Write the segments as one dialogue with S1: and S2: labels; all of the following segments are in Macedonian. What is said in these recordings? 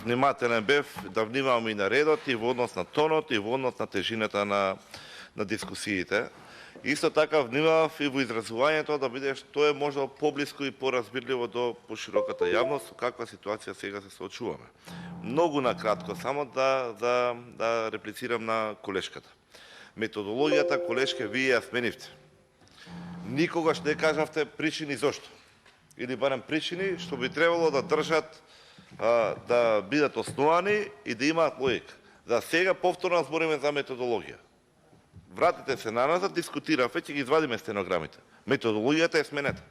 S1: внимателен бев да внимавам и на редот, и во однос на тонот, и во однос на тежината на дискусиите. Исто така внимавав и во изразувањето да биде што е можда поблиско и поразбирливо до пошироката јавност, со каква ситуација сега се соочуваме. Многу накратко, само да реплицирам на колешката. Методологијата, колешке, вие ја сменивте. Никогаш не кажавте причини зошто. Или барем причини што би требало да држат, да бидат основани и да имаат логика. За сега повторно збориме за методологија. Вратите се на назад, дискутиравме, ќе ги извадиме стенограмите. Методологијата е сменета.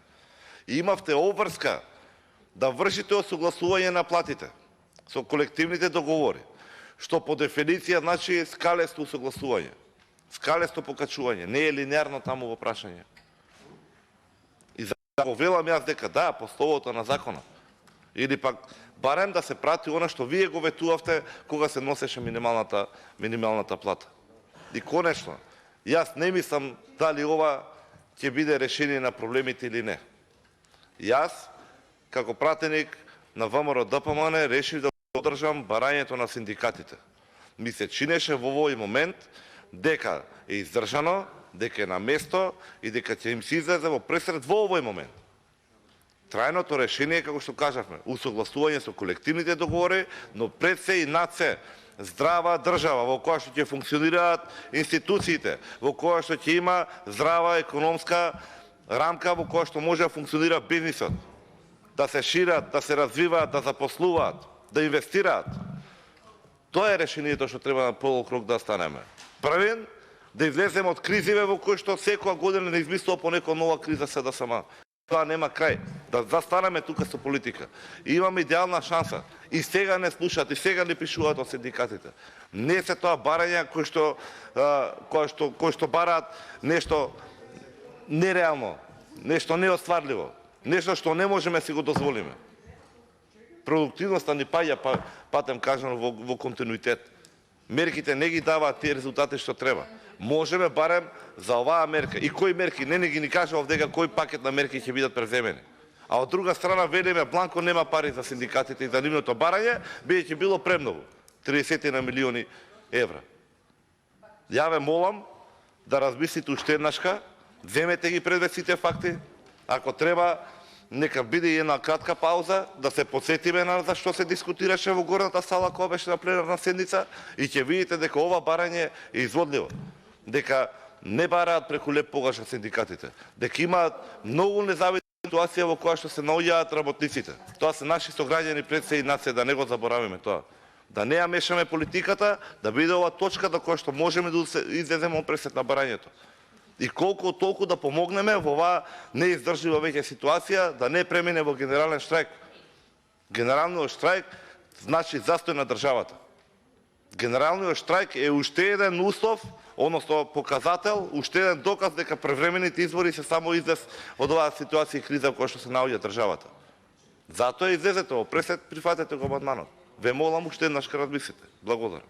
S1: И имавте обврска да вршите осогласување на платите со колективните договори, што по дефиниција значи скалесто осогласување, скалесто покачување, не е линеарно таму во прашање. И за го велам јас дека да, по словото на законот. Или пак барем да се прати она што вие го ветувавте кога се носеше минималната плата. И конечно, јас не мислам дали ова ќе биде решение на проблемите или не. Јас, како пратеник на ВМРО ДПМН, решив да одржам барањето на синдикатите. Ми се чинеше во овој момент дека е издржано, дека е на место и дека ќе им се излезе во пресред во овој момент. Трајното решение, како што кажавме, усогласување со колективните договори, но пред се и над се здрава држава во која што ќе функционираат институциите, во која што ќе има здрава економска рамка во која што може да функционира бизнисот, да се шират, да се развиваат, да запослуваат, да инвестираат. Тоа е решението што треба на подолг рок да станеме. Првен, да излеземе од кризиве во кои што секоја година не измислува по некоја нова криза се да сама. Тоа нема крај. Да застанеме тука со политика. И имаме идеална шанса. И сега не слушаат, и сега не пишуваат од синдикатите. Не се тоа барања кои што бараат нешто нереално, нешто неостварливо, нешто што не можеме си го дозволиме. Продуктивноста ни паѓа, патем кажано, во континуитет. Мерките не ги даваат тие резултати што треба. Можеме барем за оваа мерка. И кои мерки? Не ги ни кажа овдека кој пакет на мерки ќе бидат преземени. А од друга страна велиме бланко нема пари за синдикатите и за нивното барање, бидејќи било премногу. 30 на милиони евра. Ја ве молам да размислите уште еднашка, земете ги пред сите факти. Ако треба, нека биде и една кратка пауза, да се подсетиме на за што се дискутираше во горната сала кога беше на пленарна седница и ќе видите дека ова барање е изводливо. Дека не бараат преку леп погаш синдикатите. Дека имаат многу незавидна ситуација во која што се наоѓаат работниците. Тоа се наши сограѓани пред се и над се, да не го заборавиме тоа. Да не ја мешаме политиката, да биде ова точка до која што можеме да излеземе од пресет на барањето. И колку толку да помогнеме во оваа неиздржлива веќе ситуација, да не премине во генерален штрајк. Генералниот штрајк значи застој на државата. Генералниот штрајк е уште еден услов, односно показател, уште еден доказ дека превремените избори се само излез од оваа ситуација и криза во која што се наоѓа државата. Затоа излезете во пресет, прифатете го амандманот. Ве молам уште еднаш размислите. Благодарам.